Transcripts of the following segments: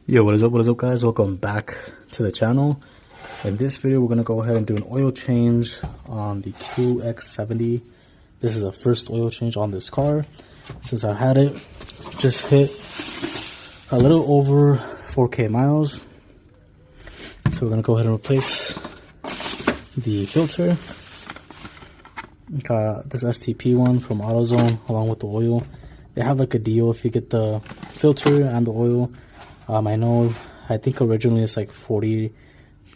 Yo, what is up guys? Welcome back to the channel. In this video we're gonna go ahead and do an oil change on the QX70. This is a first oil change on this car since I had it. Just hit a little over 4k miles, so we're gonna go ahead and replace the filter. Got this STP one from AutoZone along with the oil. They have like a deal if you get the filter and the oil. I think originally it's like $40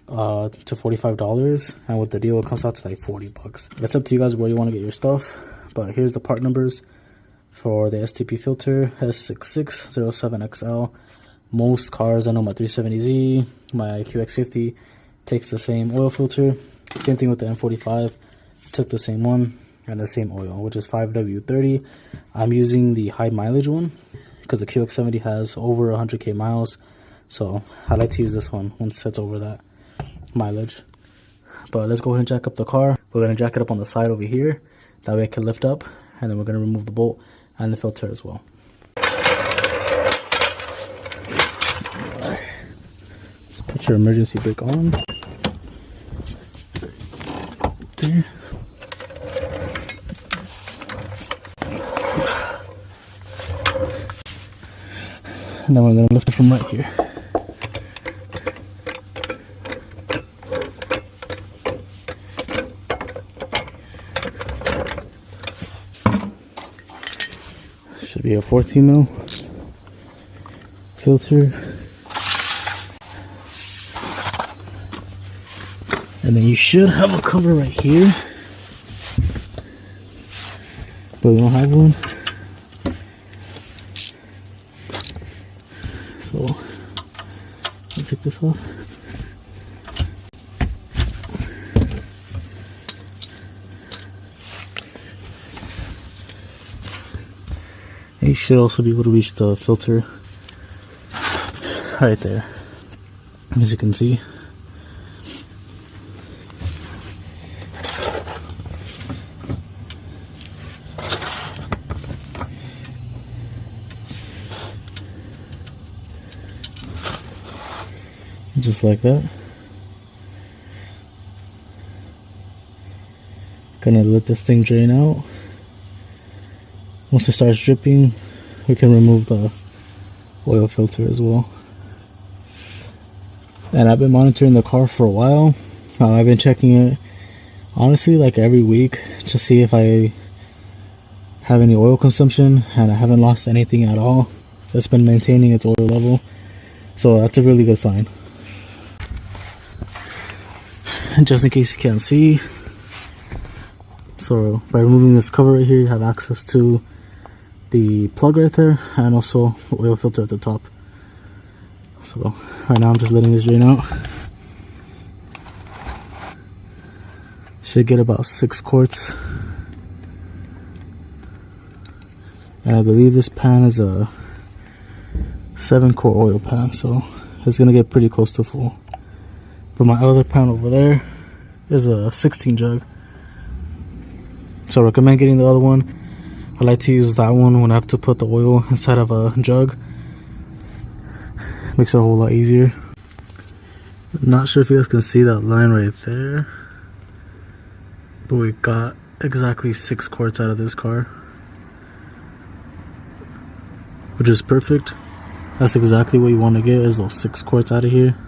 to $45, and with the deal it comes out to like $40. It's up to you guys where you want to get your stuff, but here's the part numbers for the STP filter. S6607XL. Most cars, I know my 370Z, my QX50 takes the same oil filter. Same thing with the M45, took the same one and the same oil, which is 5W30. I'm using the high mileage one because the QX70 has over 100k miles, so I like to use this one once it's over that mileage. But let's go ahead and jack up the car. We're going to jack it up on the side over here, that way it can lift up, and then we're going to remove the bolt and the filter as well. Alright. Let's put your emergency brake on. There. And then we're going to lift it from right here. Should be a 14 mil filter. And then you should have a cover right here, but we don't have one. So I'll take this off. And you should also be able to reach the filter right there, as you can see. Just like that. Gonna let this thing drain out. Once it starts dripping, we can remove the oil filter as well. And I've been monitoring the car for a while. I've been checking it honestly like every week to see if I have any oil consumption, and I haven't lost anything at all. It's been maintaining its oil level, so that's a really good sign. Just in case you can't see, so by removing this cover right here, you have access to the plug right there and also the oil filter at the top. So right now I'm just letting this drain out. Should get about 6 quarts, and I believe this pan is a 7-quart oil pan, so it's gonna get pretty close to full. But my other pan over there is a 16 jug, so I recommend getting the other one. I like to use that one when I have to put the oil inside of a jug. Makes it a whole lot easier. Not sure if you guys can see that line right there, but we got exactly 6 quarts out of this car, which is perfect. That's exactly what you want to get, is those 6 quarts out of here.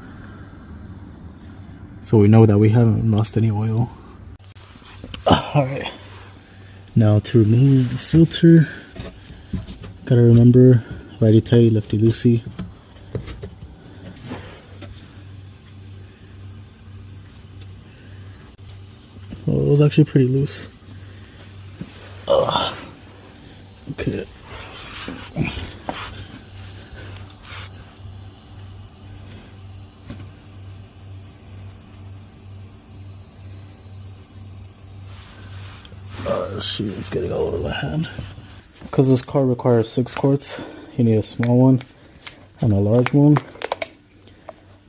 So we know that we haven't lost any oil. Alright. Now to remove the filter, gotta remember, righty tighty, lefty loosey. Well, it was actually pretty loose. Okay. Shoot, it's getting all over my hand. Because this car requires 6 quarts, you need a small one and a large one.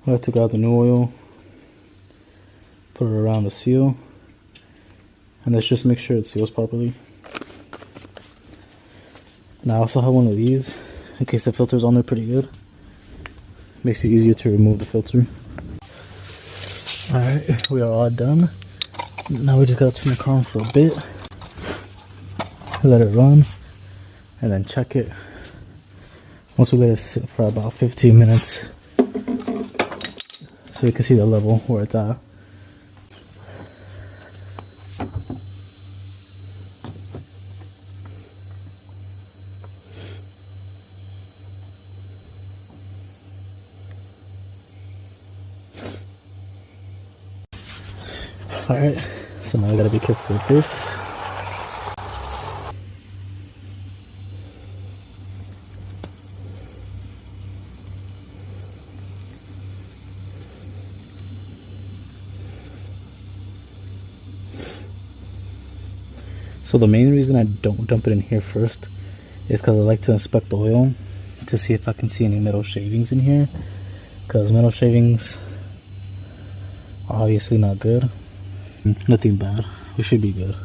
I have to grab the new oil, put it around the seal, and let's just make sure it seals properly. And I also have one of these in case the filter's on there pretty good. Makes it easier to remove the filter. Alright, we are all done. Now we just gotta turn the car on for a bit. Let it run. And then check it. Once we let it sit for about 15 minutes. So you can see the level where it's at. Alright, so now I gotta be careful with this. So the main reason I don't dump it in here first is because I like to inspect the oil to see if I can see any metal shavings in here, because metal shavings are obviously not good. Nothing bad. We should be good.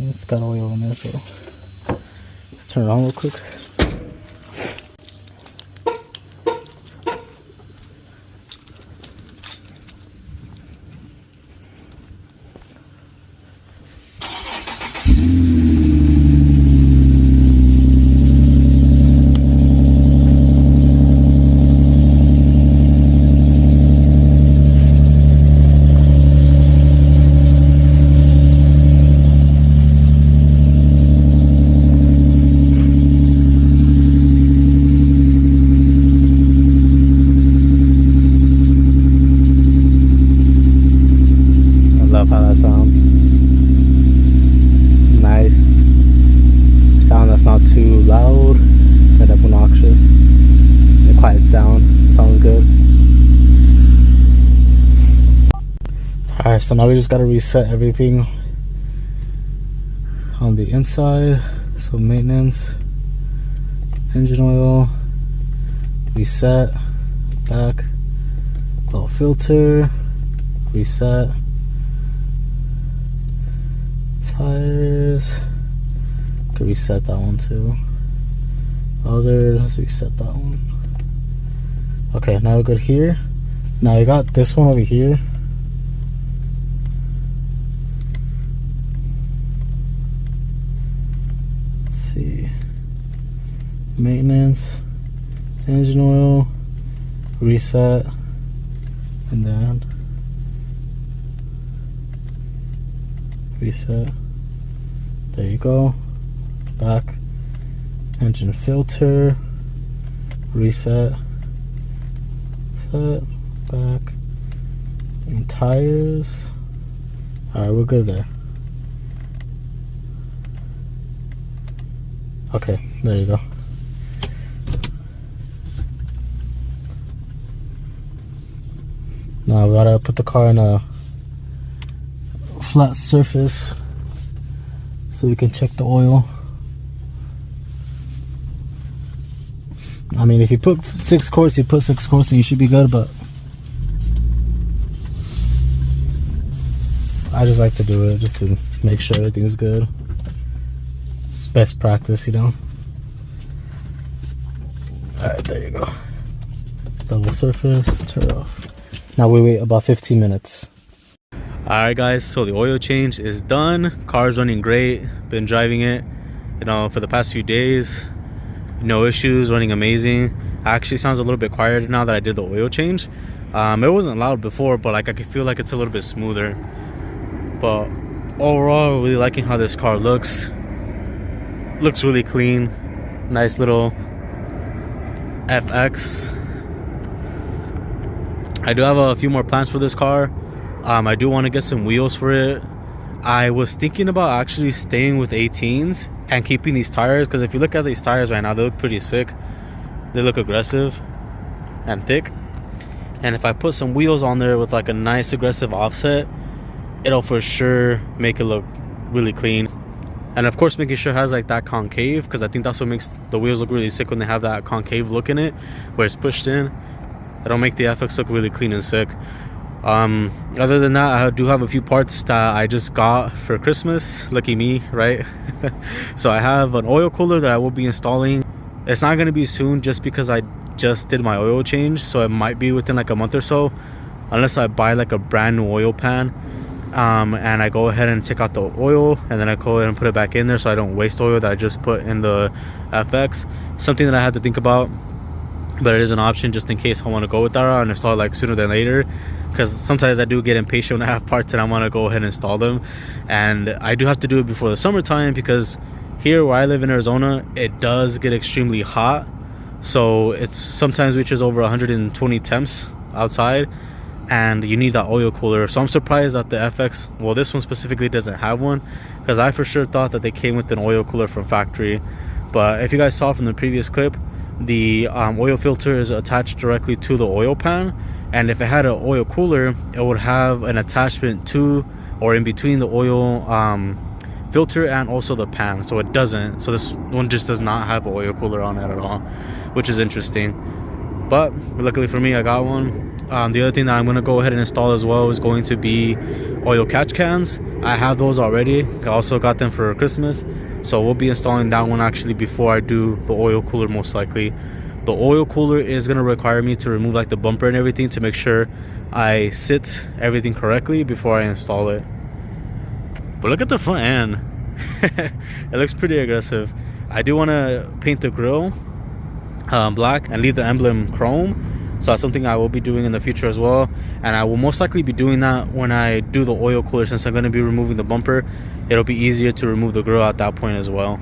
It's got oil in there, so let's turn it on real quick. Love how that sounds. Nice sound that's not too loud, not obnoxious. It quiets down. Sounds good. Alright, so now we just gotta reset everything on the inside. So maintenance, engine oil, reset, back, little filter, reset. Tires, could reset that one too. Other, let's reset that one. Okay, now we're good here. Now I got this one over here. Let's see, maintenance, engine oil, reset, and then reset. There you go. Back, engine filter, reset, set, back, and tires. Alright, we're good there. Okay, there you go. Now we gotta put the car in a flat surface so we can check the oil. I mean, if you put 6 quarts, you put 6 quarts and you should be good, but I just like to do it just to make sure everything's good. It's best practice, you know. Alright, there you go. Double surface, turn it off. Now we wait about 15 minutes. Alright guys, so the oil change is done. Car's running great. Been driving it, you know, for the past few days. No issues, running amazing. Actually sounds a little bit quieter now that I did the oil change. It wasn't loud before, but like I can feel like it's a little bit smoother. But overall, really liking how this car looks. Looks really clean. Nice little FX. I do have a few more plans for this car. I do want to get some wheels for it. I was thinking about actually staying with 18s and keeping these tires, because if you look at these tires right now, they look pretty sick. They look aggressive and thick. And if I put some wheels on there with like a nice aggressive offset, it'll for sure make it look really clean. And of course, making sure it has like that concave, because I think that's what makes the wheels look really sick, when they have that concave look in it where it's pushed in. It'll make the FX look really clean and sick. Other than that, I do have a few parts that I just got for Christmas. Lucky me, right? So I have an oil cooler that I will be installing. It's not going to be soon, just because I just did my oil change, so it might be within like a month or so, unless I buy like a brand new oil pan. And I go ahead and take out the oil, and then I go ahead and put it back in there, so I don't waste oil that I just put in the FX. Something that I had to think about, but it is an option just in case I want to go with that and install it like sooner than later, because sometimes I do get impatient when I have parts and I want to go ahead and install them. And I do have to do it before the summertime, because here where I live in Arizona, it does get extremely hot. So it's sometimes reaches over 120 temps outside, and you need that oil cooler. So I'm surprised that the FX, well, this one specifically doesn't have one, because I for sure thought that they came with an oil cooler from factory. But if you guys saw from the previous clip, the oil filter is attached directly to the oil pan, and if it had an oil cooler, it would have an attachment to or in between the oil filter and also the pan. So it doesn't. So this one just does not have an oil cooler on it at all, which is interesting. But luckily for me, I got one. The other thing that I'm going to go ahead and install as well is going to be oil catch cans. I have those already. I also got them for Christmas, so we'll be installing that one actually before I do the oil cooler, most likely. The oil cooler is going to require me to remove like the bumper and everything to make sure I sit everything correctly before I install it. But look at the front end. It looks pretty aggressive. I do want to paint the grille black and leave the emblem chrome. So that's something I will be doing in the future as well, and I will most likely be doing that when I do the oil cooler. Since I'm going to be removing the bumper, it'll be easier to remove the grille at that point as well.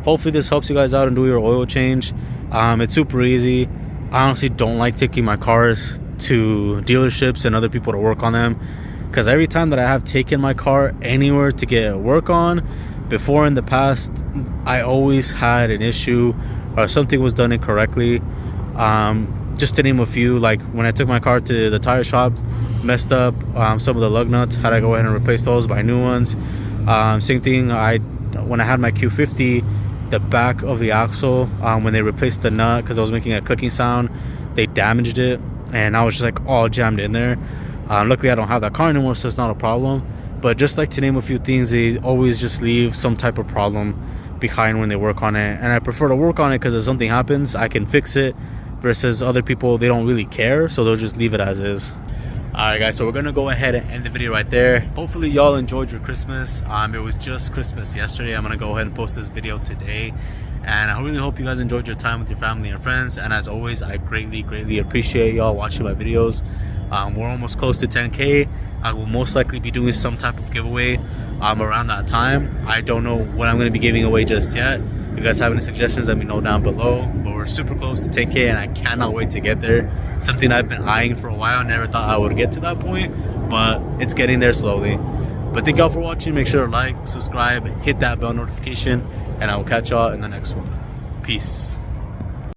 Hopefully this helps you guys out and do your oil change. It's super easy. I honestly don't like taking my cars to dealerships and other people to work on them, because every time that I have taken my car anywhere to get work on before in the past, I always had an issue or something was done incorrectly. Just to name a few, like when I took my car to the tire shop, messed up some of the lug nuts, had to go ahead and replace those, buy new ones. Same thing, when I had my Q50, the back of the axle, when they replaced the nut, because I was making a clicking sound, they damaged it, and I was just like all jammed in there. Luckily I don't have that car anymore, so it's not a problem. But just like to name a few things, they always just leave some type of problem behind when they work on it, and I prefer to work on it because if something happens, I can fix it, versus other people, they don't really care, so they'll just leave it as is. Alright guys, so we're gonna go ahead and end the video right there. Hopefully y'all enjoyed your Christmas. It was just Christmas yesterday. I'm gonna go ahead and post this video today, and I really hope you guys enjoyed your time with your family and friends. And as always, I greatly appreciate y'all watching my videos. We're almost close to 10K. I will most likely be doing some type of giveaway around that time. I don't know what I'm going to be giving away just yet. If you guys have any suggestions, let me know down below. But we're super close to 10K, and I cannot wait to get there. Something I've been eyeing for a while. Never thought I would get to that point, but it's getting there slowly. But thank y'all for watching. Make sure to like, subscribe, hit that bell notification, and I will catch y'all in the next one. Peace.